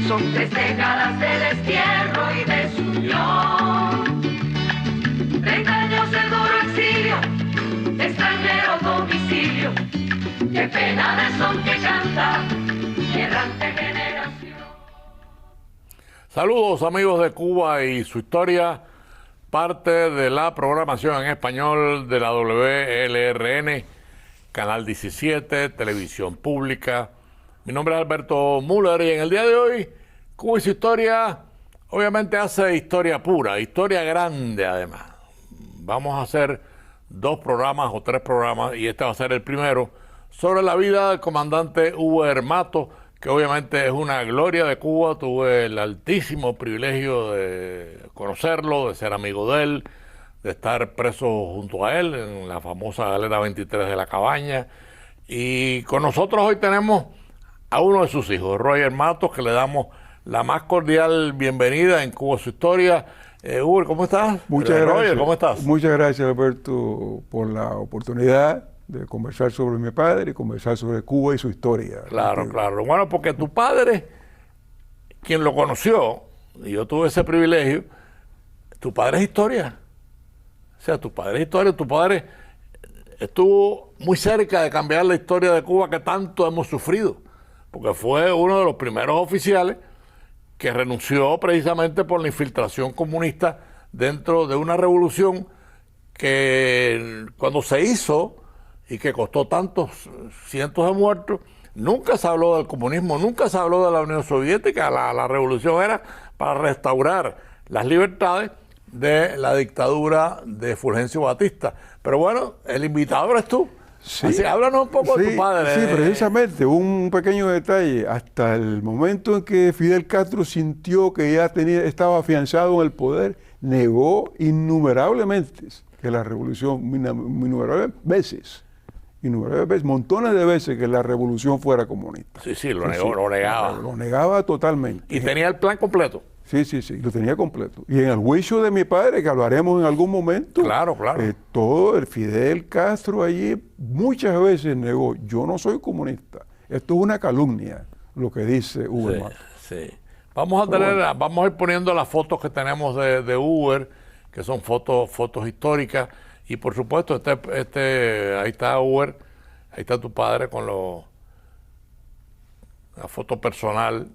Son 3 décadas de destierro y desunión. 30 años de duro exilio, extranjero domicilio. Qué pena de son que canta mi errante generación. Saludos amigos de Cuba y su historia, parte de la programación en español de la WLRN, Canal 17, Televisión Pública. Mi nombre es Alberto Müller y en el día de hoy, Cuba y su historia, obviamente hace historia pura, historia grande además. Vamos a hacer 2 programas o 3 programas y este va a ser el primero sobre la vida del comandante Uber Matos, que obviamente es una gloria de Cuba. Tuve el altísimo privilegio de conocerlo, de ser amigo de él, de estar preso junto a él en la famosa galera 23 de la Cabaña. Y con nosotros hoy tenemos a uno de sus hijos, Roger Matos, que le damos la más cordial bienvenida en Cuba su historia. Uber, ¿cómo estás? Muchas gracias. Roger, ¿cómo estás? Muchas gracias, Alberto, por la oportunidad de conversar sobre mi padre y conversar sobre Cuba y su historia. Claro, claro. Bueno, porque tu padre, quien lo conoció, y yo tuve ese privilegio, tu padre es historia. O sea, tu padre es historia, tu padre estuvo muy cerca de cambiar la historia de Cuba que tanto hemos sufrido, porque fue uno de los primeros oficiales que renunció precisamente por la infiltración comunista dentro de una revolución que cuando se hizo y que costó tantos cientos de muertos, nunca se habló del comunismo, nunca se habló de la Unión Soviética. La revolución era para restaurar las libertades de la dictadura de Fulgencio Batista. Pero bueno, el invitado eres tú. Sí. Así, háblanos un poco de tu padre. Sí, precisamente, un pequeño detalle. Hasta el momento en que Fidel Castro sintió que ya estaba afianzado en el poder, negó innumerables que la revolución, innumerables veces, montones de veces que la revolución fuera comunista. Sí, sí, lo negaba. Lo negaba totalmente. Y tenía el plan completo. Sí, lo tenía completo. Y en el juicio de mi padre, que hablaremos en algún momento, claro. Todo el Fidel Castro allí muchas veces negó, yo no soy comunista. Esto es una calumnia, lo que dice Uber Matos. Sí. Vamos a ir poniendo las fotos que tenemos de Uber, que son fotos históricas. Y por supuesto, ahí está Uber, ahí está tu padre con la foto personal.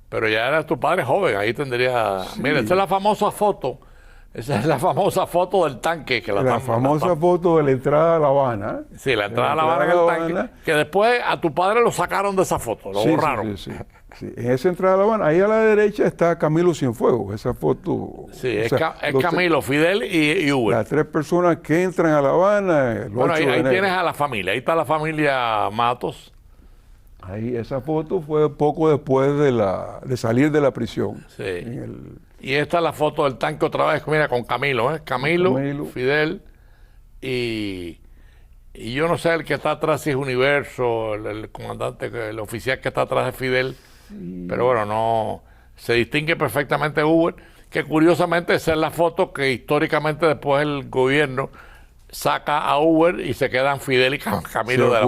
Pero ya era tu padre joven, ahí tendría... Sí. Mira, esa es la famosa foto del tanque. La famosa foto de la entrada a La Habana. Sí, la entrada a La Habana en el tanque, que después a tu padre lo sacaron de esa foto, lo borraron. Sí. En esa entrada a La Habana, ahí a la derecha está Camilo Cienfuegos, esa foto... Sí, es Camilo, Fidel y Uber. Las 3 personas que entran a La Habana... Bueno, ahí tienes a la familia, ahí está la familia Matos. Ahí esa foto fue poco después de salir de la prisión. Sí. Y esta es la foto del tanque otra vez, mira, con Camilo, Camilo, Fidel y yo no sé el que está atrás si es Universo, el comandante, el oficial que está atrás de Fidel, sí. Pero bueno, no se distingue perfectamente Uber, que curiosamente esa es la foto que históricamente después el gobierno saca a Uber y se quedan Fidel y Camilo. Se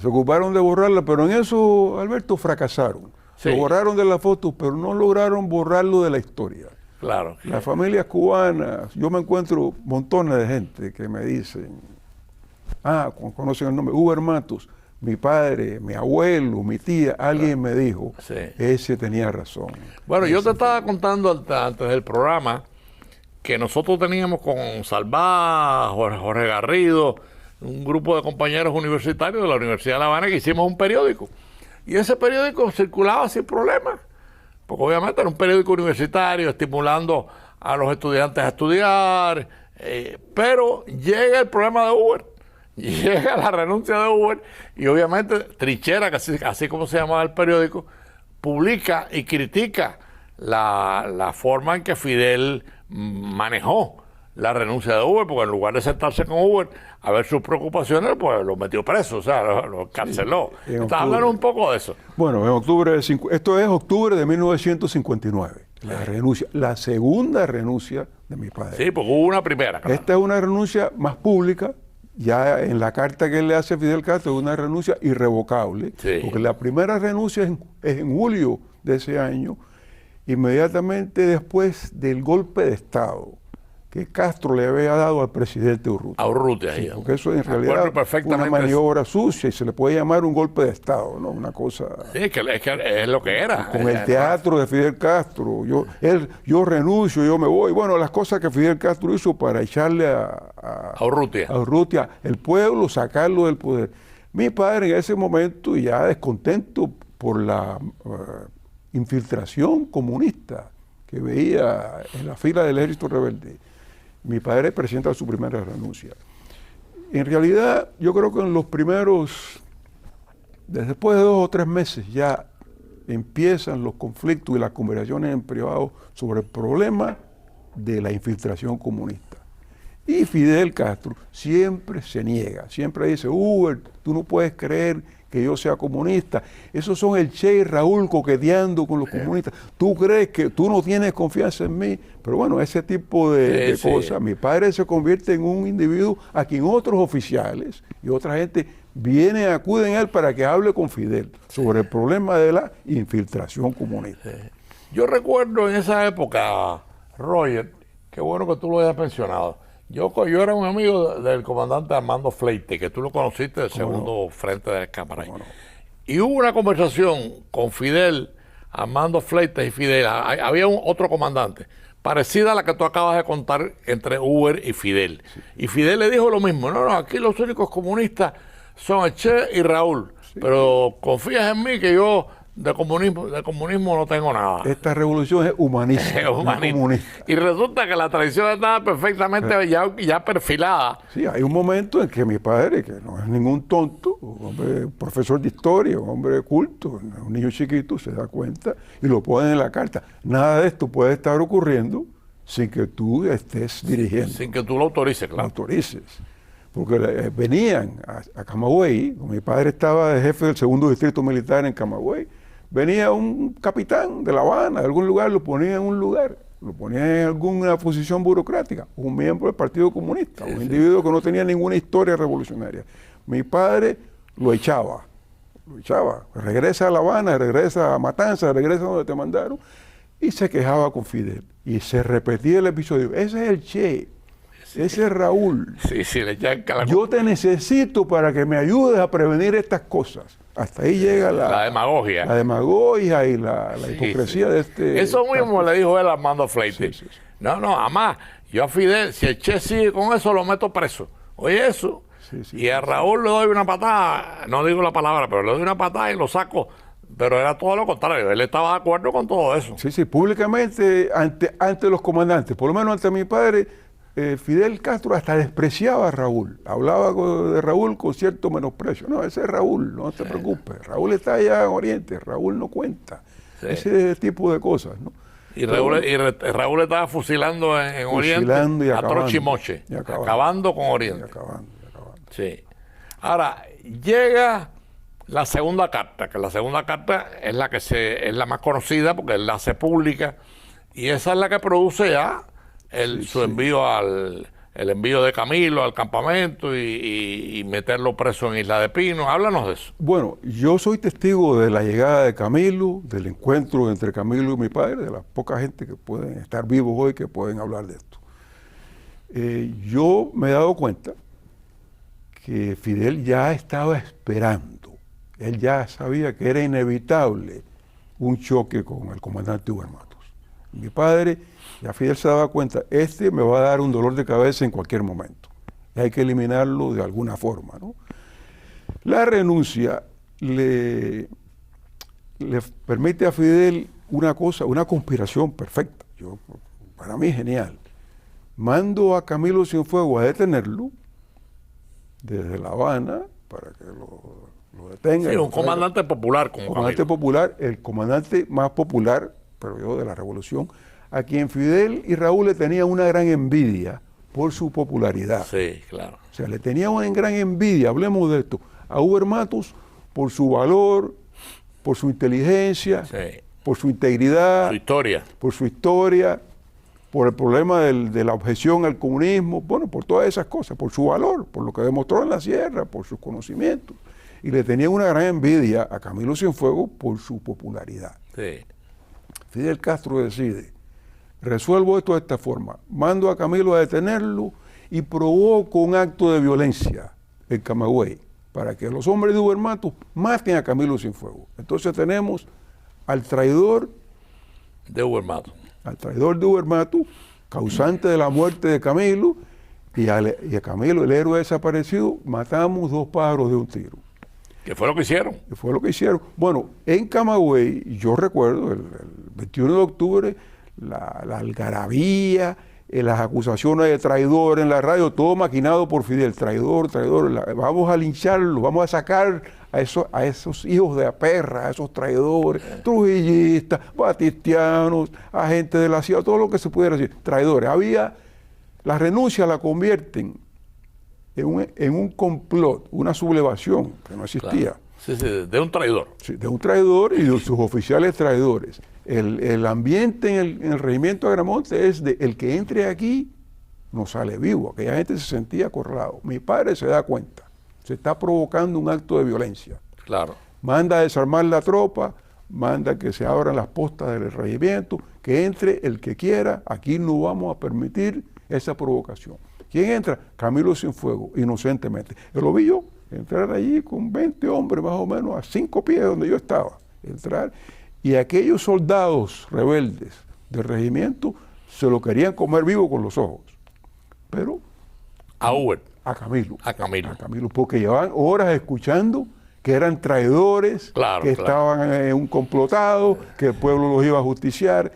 ocuparon de borrarla, pero en eso, Alberto, fracasaron. Sí. Lo borraron de la foto, pero no lograron borrarlo de la historia. Claro. Las familias cubanas, yo me encuentro montones de gente que me dicen, conocen el nombre, Uber Matos, mi padre, mi abuelo, mi tía, alguien me dijo, ese tenía razón. Bueno, yo te estaba contando antes del programa que nosotros teníamos con Salvá, Jorge Garrido, un grupo de compañeros universitarios de la Universidad de La Habana que hicimos un periódico. Y ese periódico circulaba sin problema, porque obviamente era un periódico universitario estimulando a los estudiantes a estudiar, pero llega el problema de Uber, llega la renuncia de Uber y obviamente Trinchera, que así como se llamaba el periódico, publica y critica la forma en que Fidel manejó la renuncia de Uber, porque en lugar de sentarse con Uber a ver sus preocupaciones, pues lo metió preso, o sea, lo carceló. Sí, Háblanos un poco de eso. Bueno, esto es octubre de 1959, la segunda renuncia de mi padre. Sí, porque hubo una primera. Claro. Esta es una renuncia más pública, ya en la carta que él le hace a Fidel Castro es una renuncia irrevocable, Sí. porque la primera renuncia es en julio de ese año, inmediatamente después del golpe de Estado que Castro le había dado al presidente Urrutia. A Urrutia, ahí. Porque eso en Me acuerdo realidad fue una perfectamente maniobra sucia y se le puede llamar un golpe de Estado, ¿no? Una cosa... Sí, es que es lo que era. Con el teatro de Fidel Castro, yo renuncio, yo me voy. Bueno, las cosas que Fidel Castro hizo para echarle A Urrutia. a Urrutia, el pueblo, sacarlo del poder. Mi padre en ese momento, ya descontento por la infiltración comunista que veía en la fila del ejército rebelde, mi padre presenta su primera renuncia. En realidad, yo creo que en los primeros, después de 2 o 3 meses, ya empiezan los conflictos y las conversaciones en privado sobre el problema de la infiltración comunista. Y Fidel Castro siempre se niega, siempre dice, tú no puedes creer que yo sea comunista. Esos son el Che y Raúl coqueteando con los comunistas. ¿Tú crees que tú no tienes confianza en mí? Pero bueno, ese tipo de cosas. Mi padre se convierte en un individuo a quien otros oficiales y otra gente acuden a él para que hable con Fidel sobre el problema de la infiltración comunista. Yo recuerdo en esa época, Roger, qué bueno que tú lo hayas mencionado. Yo era un amigo del comandante Armando Fleite, que tú lo conociste del segundo frente de la Cámara. Y hubo una conversación con Fidel, Armando Fleite y Fidel. Había otro comandante, parecida a la que tú acabas de contar entre Uber y Fidel. Sí. Y Fidel le dijo lo mismo, no, aquí los únicos comunistas son el Che y Raúl, pero confías en mí que yo de comunismo no tengo nada. Esta revolución es humanista. Es humanista. Y resulta que la tradición estaba perfectamente ya perfilada. Sí, hay un momento en que mi padre, que no es ningún tonto, un hombre, profesor de historia, un hombre culto, un niño chiquito, se da cuenta y lo pone en la carta. Nada de esto puede estar ocurriendo sin que tú estés dirigiendo. Sin que tú lo autorices, claro. Lo autorices. Porque venían a Camagüey, mi padre estaba de jefe del segundo distrito militar en Camagüey, venía un capitán de La Habana, de algún lugar, lo ponía en un lugar, lo ponía en alguna posición burocrática, un miembro del Partido Comunista, un individuo que no tenía ninguna historia revolucionaria. Mi padre lo echaba, regresa a La Habana, regresa a Matanzas, regresa donde te mandaron, y se quejaba con Fidel. Y se repetía el episodio, ese es el Che, ese es Raúl. Sí, le echan yo te necesito para que me ayudes a prevenir estas cosas. Hasta ahí llega la demagogia. La demagogia y la hipocresía de este... Eso mismo le dijo él a Armando Fleite. Sí. No, además, yo a Fidel, si el Che sigue con eso, lo meto preso. Oye, eso. Y a Raúl le doy una patada, no digo la palabra, pero le doy una patada y lo saco. Pero era todo lo contrario, él estaba de acuerdo con todo eso. Sí, públicamente, ante los comandantes, por lo menos ante mi padre, Fidel Castro hasta despreciaba a Raúl, hablaba de Raúl con cierto menosprecio. No, ese es Raúl, no te preocupes, Raúl está allá en Oriente, Raúl no cuenta. Ese tipo de cosas, ¿no? Y Raúl estaba fusilando en Oriente a troche y moche, acabando con Oriente. Acabando. Sí. Ahora, llega la segunda carta, que la segunda carta es la más conocida porque él la hace pública, y esa es la que produce ya su envío el envío de Camilo al campamento y meterlo preso en Isla de Pino. Háblanos de eso. Bueno, yo soy testigo de la llegada de Camilo, del encuentro entre Camilo y mi padre, de la poca gente que pueden estar vivos hoy que pueden hablar de esto. Yo me he dado cuenta que Fidel ya estaba esperando, él ya sabía que era inevitable un choque con el comandante Uber Matos. Mi padre, ya Fidel se daba cuenta, me va a dar un dolor de cabeza en cualquier momento. Y hay que eliminarlo de alguna forma, ¿no? La renuncia le permite a Fidel una conspiración perfecta. Para mí genial. Mando a Camilo Cienfuegos a detenerlo desde La Habana para que lo detenga. Sí, un comandante popular como comandante popular, el comandante más popular, pero yo de la revolución, a quien Fidel y Raúl le tenían una gran envidia por su popularidad. Sí, claro. O sea, le tenían una gran envidia, hablemos de esto, a Uber Matos por su valor, por su inteligencia, por su integridad, su historia. por su historia, por el problema de la objeción al comunismo, bueno, por todas esas cosas, por su valor, por lo que demostró en la sierra, por sus conocimientos. Y le tenía una gran envidia a Camilo Cienfuegos por su popularidad. Sí. Fidel Castro decide, resuelvo esto de esta forma, mando a Camilo a detenerlo y provoco un acto de violencia en Camagüey para que los hombres de Uber Matos maten a Camilo Cienfuegos. Entonces tenemos al traidor de Uber Matos. Al traidor de Uber Matos, causante de la muerte de Camilo, y a Camilo, el héroe desaparecido, matamos 2 pájaros de un tiro. ¿Qué fue lo que hicieron? ¿Qué fue lo que hicieron? Bueno, en Camagüey, yo recuerdo, el 21 de octubre, la algarabía, las acusaciones de traidor en la radio, todo maquinado por Fidel, traidor, vamos a lincharlo, vamos a sacar a esos hijos de la perra, a esos traidores, trujillistas, batistianos, agentes de la CIA, todo lo que se pudiera decir, traidores. La renuncia la convierten en un complot, una sublevación que no existía. Claro. Sí, de un traidor. Sí, de un traidor y de sus oficiales traidores. El ambiente en el regimiento de Agramonte es de el que entre aquí no sale vivo. Aquella gente se sentía acorralado. Mi padre se da cuenta. Se está provocando un acto de violencia. Claro. Manda a desarmar la tropa, manda que se abran las postas del regimiento, que entre el que quiera. Aquí no vamos a permitir esa provocación. ¿Quién entra? Camilo Cienfuegos, inocentemente. Yo lo vi yo, entrar allí con 20 hombres más o menos a 5 pies de donde yo estaba. Entrar. Y aquellos soldados rebeldes del regimiento se lo querían comer vivo con los ojos. Pero a Uber. A Camilo. A Camilo. A Camilo, porque llevaban horas escuchando que eran traidores, que estaban en un complotado, que el pueblo los iba a justiciar.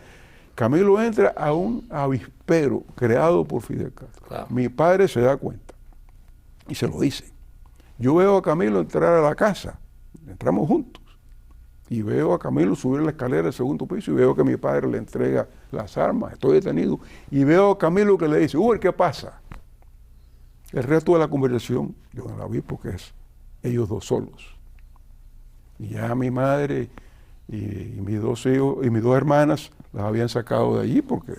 Camilo entra a un avispero creado por Fidel Castro. Claro. Mi padre se da cuenta y se lo dice. Yo veo a Camilo entrar a la casa, entramos juntos, y veo a Camilo subir la escalera del 2.º piso y veo que mi padre le entrega las armas, estoy detenido, y veo a Camilo que le dice, Uber, ¿qué pasa? El resto de la conversación, yo no la vi porque es ellos dos solos. Y ya mi madre y mis 2 hijos y mis 2 hermanas las habían sacado de allí porque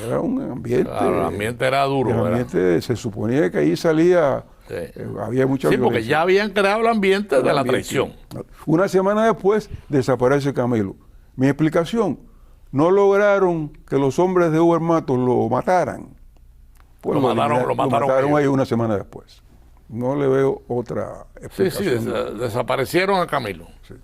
era un ambiente... Claro, el ambiente era duro. El ambiente, se suponía que ahí salía... Sí. Había mucha violencia. Porque ya habían creado el ambiente de la traición. Una semana después desaparece Camilo. Mi explicación, no lograron que los hombres de Uber Matos lo mataran. Pues lo mataron ahí una semana después. No le veo otra explicación. Sí, desaparecieron a Camilo. Sí.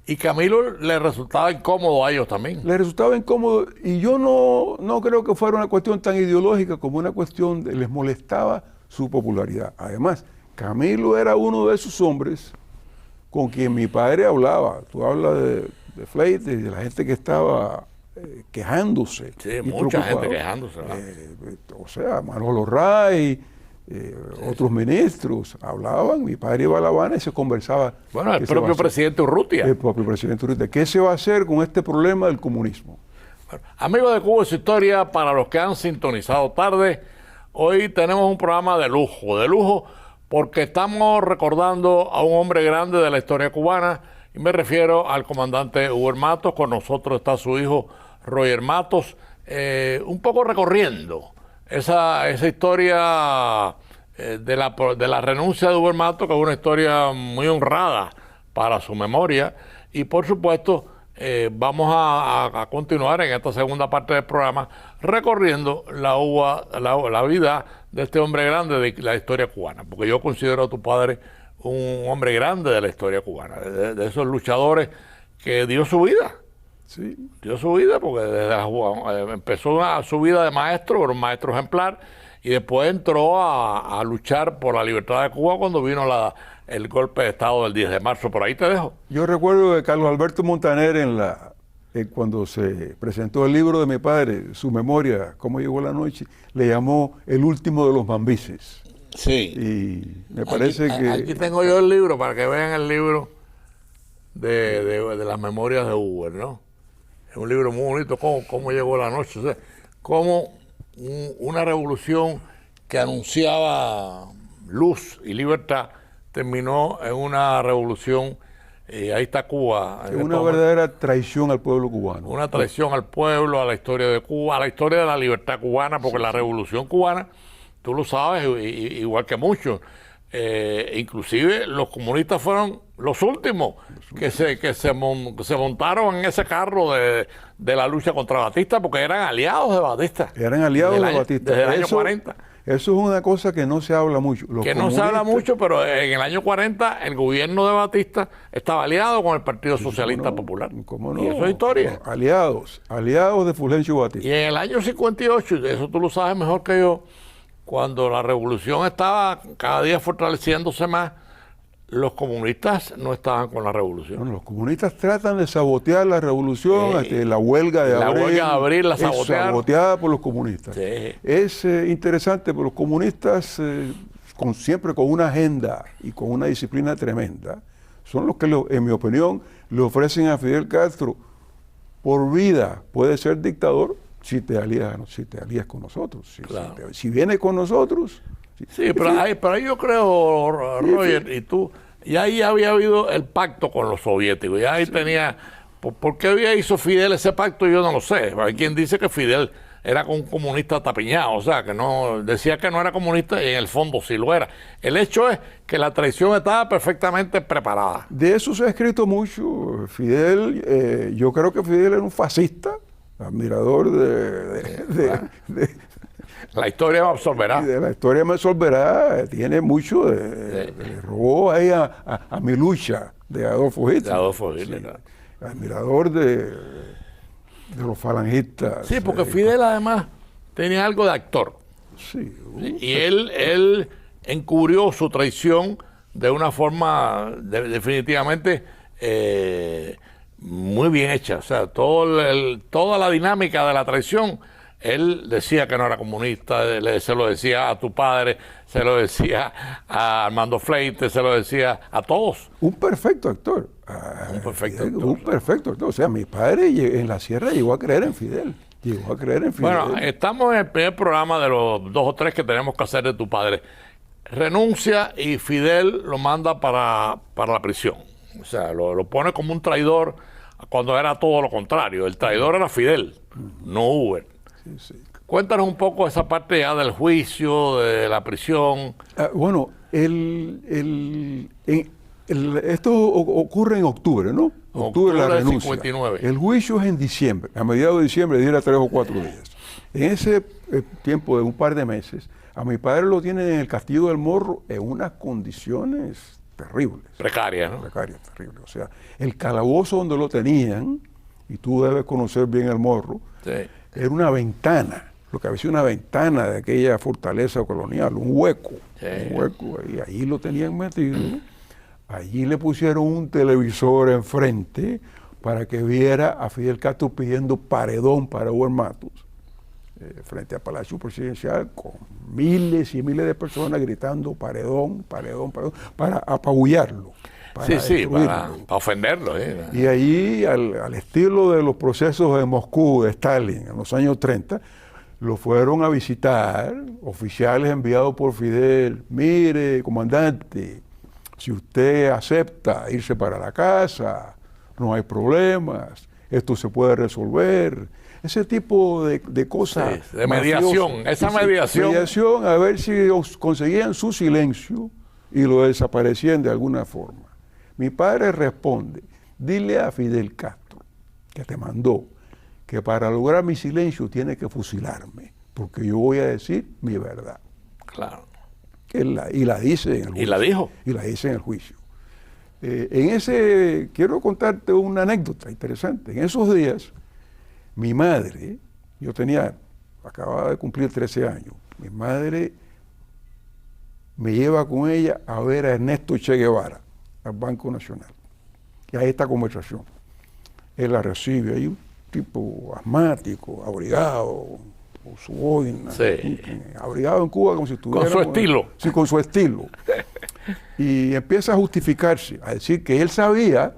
Y Camilo le resultaba incómodo a ellos también. Le resultaba incómodo y yo no creo que fuera una cuestión tan ideológica como una cuestión de les molestaba su popularidad. Además, Camilo era uno de esos hombres con quien mi padre hablaba. Tú hablas de Fleite y de la gente que estaba quejándose. Sí, mucha gente quejándose. O sea, Manolo Ray, otros ministros hablaban, mi padre iba a La Habana y se conversaba. Bueno, el propio presidente Urrutia. El propio presidente Urrutia. ¿Qué se va a hacer con este problema del comunismo? Bueno, amigos de Cuba y su historia, para los que han sintonizado tarde, hoy tenemos un programa de lujo, porque estamos recordando a un hombre grande de la historia cubana, y me refiero al comandante Uber Matos. Con nosotros está su hijo Roger Matos, un poco recorriendo esa historia de la renuncia de Uber Matos, que es una historia muy honrada para su memoria, y por supuesto vamos a continuar en esta segunda parte del programa recorriendo la vida de este hombre grande de la historia cubana, porque yo considero a tu padre un hombre grande de la historia cubana, de esos luchadores que dio su vida. Sí. Dio su vida porque empezó su vida de maestro, era un maestro ejemplar, y después entró a luchar por la libertad de Cuba cuando vino el golpe de Estado del 10 de marzo. Por ahí te dejo. Yo recuerdo que Carlos Alberto Montaner, cuando se presentó el libro de mi padre, su memoria, Cómo llegó la noche, le llamó El último de los mambises. Sí. Y me parece que... Aquí tengo yo el libro para que vean el libro de las memorias de Uber, ¿no? Es un libro muy bonito, cómo llegó la noche. O sea, cómo una revolución que anunciaba luz y libertad terminó en una revolución Y ahí está Cuba. Es una verdadera traición al pueblo cubano. Una traición al pueblo, a la historia de Cuba, a la historia de la libertad cubana, porque la revolución cubana, tú lo sabes, igual que muchos, inclusive los comunistas fueron los últimos que se montaron en ese carro de la lucha contra Batista, porque eran aliados de Batista. Eran aliados de Batista. Desde el año 40. Eso es una cosa que no se habla mucho. No se habla mucho, pero en el año 40 el gobierno de Batista estaba aliado con el Partido Socialista Popular. ¿Cómo no? Y eso es historia. No, aliados de Fulgencio Batista. Y en el año 58, eso tú lo sabes mejor que yo, cuando la revolución estaba cada día fortaleciéndose más, los comunistas no estaban con la revolución. Bueno, los comunistas tratan de sabotear la revolución, la huelga de abril. La es saboteada por los comunistas. Sí. Es interesante, porque los comunistas, siempre con una agenda y con una disciplina tremenda, son los que, en mi opinión, le ofrecen a Fidel Castro por vida. Puede ser dictador si te alías con nosotros. Claro. Si vienes con nosotros... Sí, pero yo creo, Roger, y tú, ya ahí había habido el pacto con los soviéticos, ya ahí tenía, ¿por qué hizo Fidel ese pacto? Yo no lo sé. Hay quien dice que Fidel era un comunista tapiñado, o sea, que no, decía que no era comunista y en el fondo sí lo era. El hecho es que la traición estaba perfectamente preparada. De eso se ha escrito mucho. Fidel, yo creo que Fidel era un fascista, admirador de la historia me absolverá. La historia me absolverá, tiene mucho le robó ahí a mi lucha de Adolfo Hitler. De Adolfo Hitler. Sí, admirador de los falangistas. Sí, porque Fidel además tenía algo de actor. Sí. Y él encubrió su traición de una forma definitivamente muy bien hecha. O sea, toda la dinámica de la traición. Él decía que no era comunista, se lo decía a tu padre, se lo decía a Armando Fleite, se lo decía a todos. Un perfecto actor. Un perfecto actor. Un perfecto actor. O sea, mi padre en la sierra llegó a creer en Fidel. Bueno, estamos en el primer programa de los 2 o 3 que tenemos que hacer de tu padre. Renuncia y Fidel lo manda para la prisión. O sea, lo pone como un traidor cuando era todo lo contrario. El traidor era Fidel, no Hoover. Sí. Cuéntanos un poco esa parte ya del juicio, de la prisión. Bueno, esto ocurre en octubre, ¿no? Octubre la renuncia. 59. El juicio es en diciembre, a mediados de diciembre, diera 3 o 4 días. En ese tiempo de un par de meses, a mi padre lo tienen en el Castillo del Morro en unas condiciones terribles. Precarias, ¿no? Precarias, terribles. O sea, el calabozo donde lo tenían, y tú debes conocer bien el Morro, sí. Era una ventana, lo que había sido una ventana de aquella fortaleza colonial, un hueco, y ahí lo tenían metido. Allí le pusieron un televisor enfrente para que viera a Fidel Castro pidiendo paredón para Hugo Matus, frente al Palacio Presidencial, con miles y miles de personas gritando paredón, paredón, paredón, para apabullarlo. Para ofenderlo. Y allí, al estilo de los procesos de Moscú, de Stalin, en los años 30, lo fueron a visitar oficiales enviados por Fidel. Mire, comandante, si usted acepta irse para la casa, no hay problemas, esto se puede resolver. Ese tipo de cosas. Sí, de mediación, mediación, a ver si conseguían su silencio y lo desaparecían de alguna forma. Mi padre responde, dile a Fidel Castro, que te mandó, que para lograr mi silencio tiene que fusilarme, porque yo voy a decir mi verdad. Claro. Y la dice en el juicio. ¿Y la dijo? Y la dice en el juicio. Quiero contarte una anécdota interesante. En esos días, mi madre, acababa de cumplir 13 años, mi madre me lleva con ella a ver a Ernesto Che Guevara al Banco Nacional. Y hay esta conversación. Él la recibe, hay un tipo asmático, abrigado, con su boina, abrigado en Cuba como si estuviera... Con su estilo. Sí, con su estilo. Y empieza a justificarse, a decir que él sabía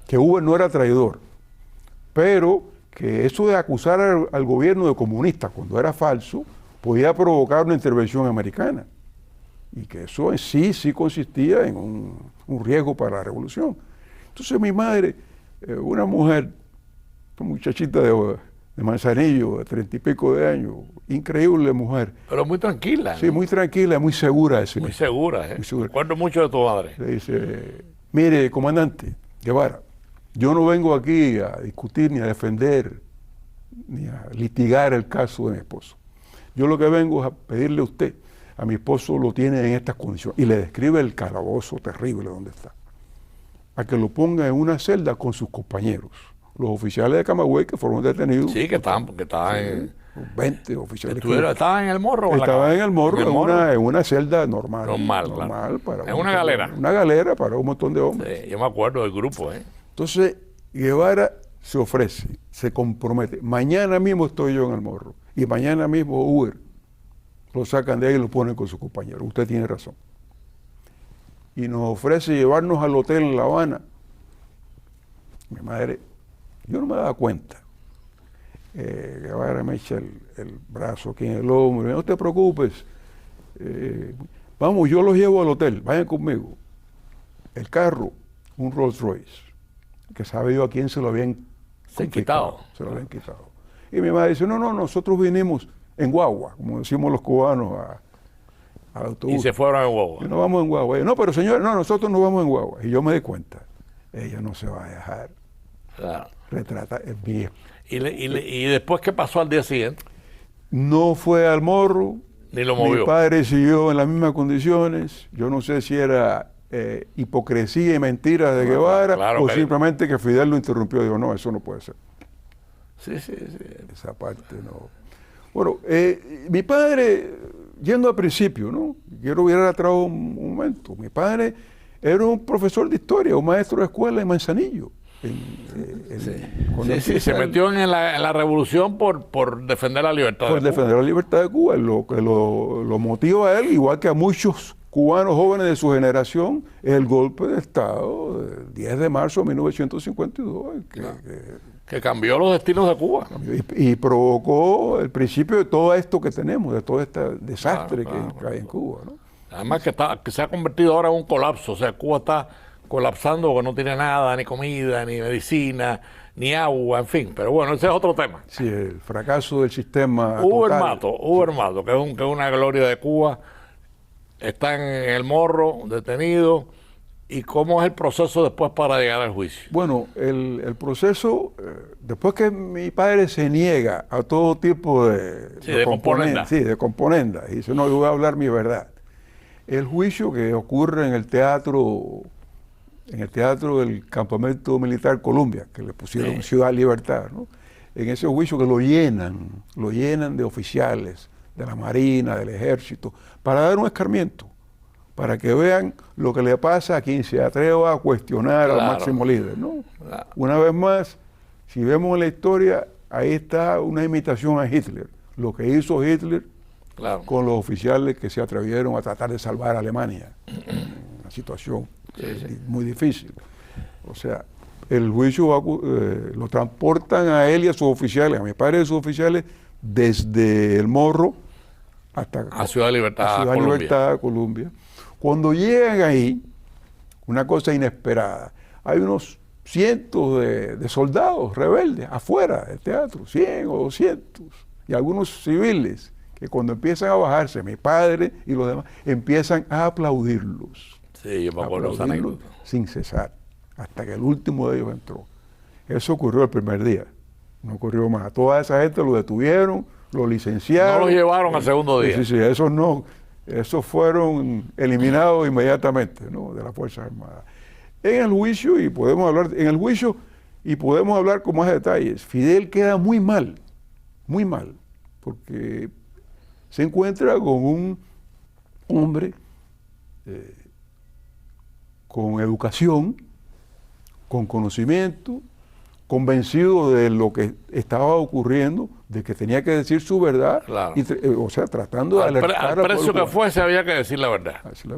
que Hoover no era traidor, pero que eso de acusar al gobierno de comunista cuando era falso podía provocar una intervención americana. Y que eso en sí consistía en un riesgo para la revolución. Entonces mi madre, una mujer, una muchachita de Manzanillo, de 30 y pico de años, increíble mujer. Pero muy tranquila. Sí, muy tranquila, muy segura de sí Muy misma. segura, ¿eh? Muy segura. Recuerdo mucho de tu madre. Le dice, mire, comandante Guevara, yo no vengo aquí a discutir ni a defender ni a litigar el caso de mi esposo. Yo lo que vengo es a pedirle a usted, a mi esposo lo tiene en estas condiciones, y le describe el calabozo terrible donde está, a que lo ponga en una celda con sus compañeros, los oficiales de Camagüey que fueron detenidos. Sí, que estaban en... 20 oficiales. ¿Estaban en el Morro? o Estaban en el Morro, ¿En el Morro? en una celda normal. Normal, claro. Para En una galera. Una galera para un montón de hombres. Sí, yo me acuerdo del grupo, ¿eh? Entonces, Guevara se ofrece, se compromete. Mañana mismo estoy yo en el Morro. Y mañana mismo Uber lo sacan de ahí y lo ponen con sus compañeros. Usted tiene razón. Y nos ofrece llevarnos al hotel en La Habana. Mi madre, yo no me daba cuenta. Guevara me echa el brazo aquí en el hombro. No te preocupes. Vamos, yo los llevo al hotel. Vayan conmigo. El carro, un Rolls Royce, que sabe yo a quién se lo habían quitado. Se lo habían quitado. Y mi madre dice, no, nosotros vinimos en guagua, como decimos los cubanos, al autobús. Y se fueron en guagua. Y nos vamos en guagua. Y, no, pero señor, no, nosotros nos vamos en guagua. Y yo me di cuenta, ella no se va a dejar retratar, es mi. ¿Y después qué pasó al día siguiente? No fue al Morro. Ni lo movió. Mi padre siguió en las mismas condiciones. Yo no sé si era hipocresía y mentira de Guevara, claro, o simplemente que Fidel lo interrumpió. Digo, no, eso no puede ser. Sí. Esa parte no. Bueno, mi padre, yendo al principio, ¿no? Quiero virar atrás un momento. Mi padre era un profesor de historia, un maestro de escuela en Manzanillo. Se metió en la revolución por defender la libertad por defender la libertad de Cuba. Lo que lo motiva a él, igual que a muchos cubanos jóvenes de su generación, es el golpe de Estado del 10 de marzo de 1952. Que cambió los destinos de Cuba. Y provocó el principio de todo esto que tenemos, de todo este desastre que hay en Cuba, ¿no? Además que se ha convertido ahora en un colapso. O sea, Cuba está colapsando porque no tiene nada, ni comida, ni medicina, ni agua, en fin. Pero bueno, ese es otro tema. Sí, el fracaso del sistema Hugo total. Mato, que es una gloria de Cuba, está en el Morro, detenido. ¿Y cómo es el proceso después para llegar al juicio? Bueno, el proceso, después que mi padre se niega a todo tipo de componenda. Sí, de componenda, y dice, no, yo voy a hablar mi verdad. El juicio que ocurre en el teatro del Campamento Militar Colombia, que le pusieron Ciudad Libertad, ¿no? En ese juicio que lo llenan de oficiales, de la Marina, del Ejército, para dar un escarmiento, para que vean lo que le pasa a quien se atreva a cuestionar al máximo líder, ¿no? Claro. Una vez más, si vemos en la historia, ahí está una imitación a Hitler, lo que hizo Hitler con los oficiales que se atrevieron a tratar de salvar a Alemania, una situación muy difícil. O sea, el juicio lo transportan a él y a sus oficiales, a mi padre y a sus oficiales, desde el Morro hasta a Ciudad Libertad, Libertad, Colombia. Cuando llegan ahí, una cosa inesperada, hay unos cientos de soldados rebeldes afuera del teatro, 100 o 200, y algunos civiles que cuando empiezan a bajarse, mi padre y los demás, empiezan a aplaudirlos. Sí, yo me acuerdo de esa anécdota. Sin cesar, hasta que el último de ellos entró. Eso ocurrió el primer día, no ocurrió más. A toda esa gente lo detuvieron, lo licenciaron. No los llevaron al segundo día. Sí, esos fueron eliminados inmediatamente, ¿no? De las Fuerzas Armadas. En el juicio, y podemos hablar con más detalles, Fidel queda muy mal, porque se encuentra con un hombre con educación, con conocimiento, convencido de lo que estaba ocurriendo, de que tenía que decir su verdad, claro. O sea, tratando de alertar al precio que fuese había que decir la verdad. Decir la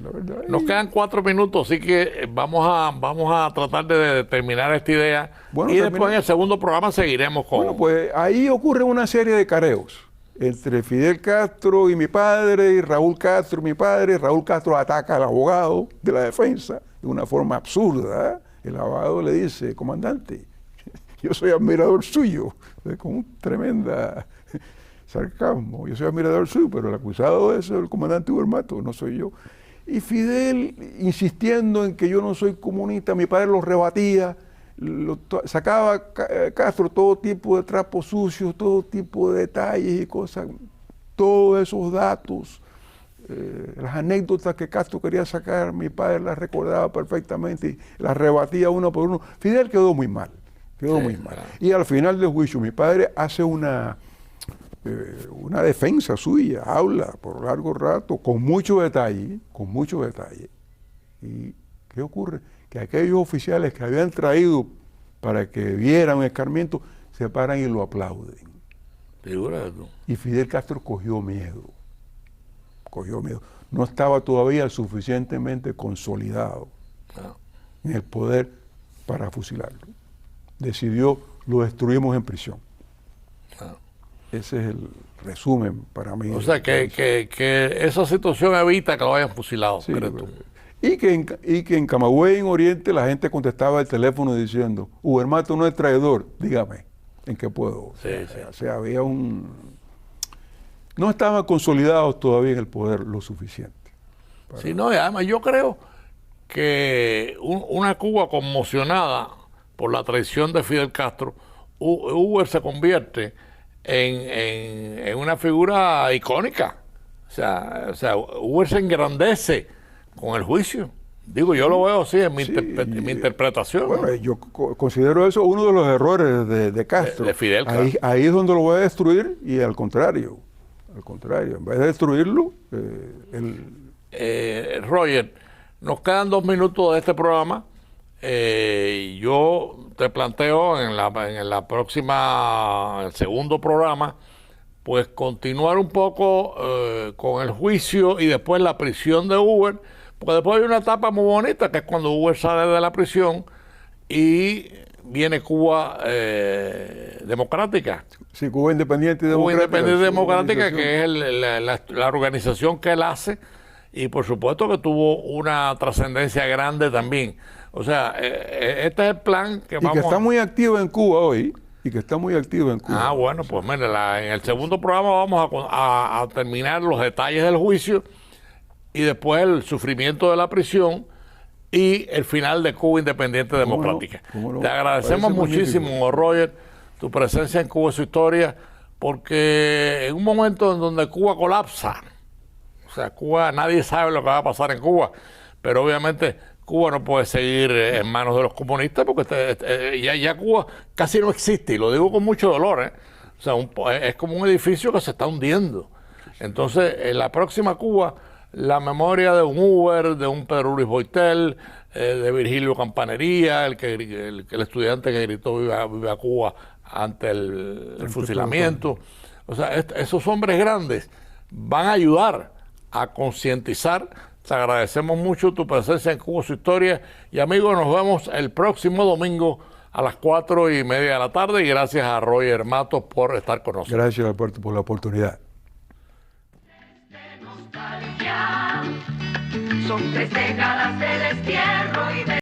verdad. Nos quedan 4 minutos, así que vamos a tratar de terminar esta idea. Bueno, y después en el segundo programa seguiremos con... Bueno, pues ahí ocurre una serie de careos entre Fidel Castro y mi padre, y Raúl Castro y mi padre. Raúl Castro ataca al abogado de la defensa, de una forma absurda. El abogado le dice, comandante, yo soy admirador suyo, con un tremenda sarcasmo, yo soy admirador suyo, pero el acusado es el comandante Huber Matos, no soy yo. Y Fidel, insistiendo en que yo no soy comunista, mi padre lo rebatía, sacaba Castro todo tipo de trapos sucios, todo tipo de detalles y cosas, todos esos datos, las anécdotas que Castro quería sacar, mi padre las recordaba perfectamente y las rebatía uno por uno. Fidel quedó muy mal, muy mal. Y al final del juicio mi padre hace una defensa suya, habla por largo rato, con mucho detalle. ¿Y qué ocurre? Que aquellos oficiales que habían traído para que vieran un escarmiento, se paran y lo aplauden. Y Fidel Castro cogió miedo. No estaba todavía suficientemente consolidado en el poder para fusilarlo. Decidió, lo destruimos en prisión. Ese es el resumen para mí. O sea, que esa situación evita que lo hayan fusilado. Sí, y que en Camagüey, en Oriente, la gente contestaba el teléfono diciendo, Huber Matos no es traidor, dígame, ¿en qué puedo? O sea, había no estaban consolidados todavía en el poder lo suficiente. Sí, no, y además yo creo que una Cuba conmocionada por la traición de Fidel Castro, Huber se convierte en una figura icónica. O sea, Huber se engrandece con el juicio. Digo, yo lo veo así en mi interpretación. Bueno, ¿no? Yo considero eso uno de los errores de Castro. De Fidel Castro. Ahí es donde lo voy a destruir y al contrario, en vez de destruirlo, Roger, nos quedan 2 minutos de este programa. Yo te planteo en la próxima, el segundo programa, pues continuar un poco con el juicio y después la prisión de Huber, porque después hay una etapa muy bonita que es cuando Huber sale de la prisión y viene Cuba democrática. Sí, Cuba Independiente Democrática. Cuba Independiente Democrática, que es la organización que él hace, y por supuesto que tuvo una trascendencia grande también. O sea, este es el plan que vamos... Y que está muy activo en Cuba hoy. Ah, bueno, pues mire, en el segundo programa vamos a terminar los detalles del juicio y después el sufrimiento de la prisión y el final de Cuba Independiente Democrática. Te agradecemos muchísimo, Roger, tu presencia en Cuba y su historia, porque en un momento en donde Cuba colapsa, o sea, Cuba, nadie sabe lo que va a pasar en Cuba, pero obviamente Cuba no puede seguir en manos de los comunistas porque ya Cuba casi no existe, y lo digo con mucho dolor, O sea, es como un edificio que se está hundiendo. Entonces, en la próxima Cuba, la memoria de un Huber, de un Pedro Luis Boitel, de Virgilio Campanería, el estudiante que gritó viva Cuba ante el fusilamiento. O sea, esos hombres grandes van a ayudar a concientizar. Te agradecemos mucho tu presencia en Cuba, su historia. Y amigos, nos vemos el próximo domingo a las 4:30 de la tarde. Y gracias a Roger Matos por estar con nosotros. Gracias, Alberto, por la oportunidad. Son 3 décadas de destierro y de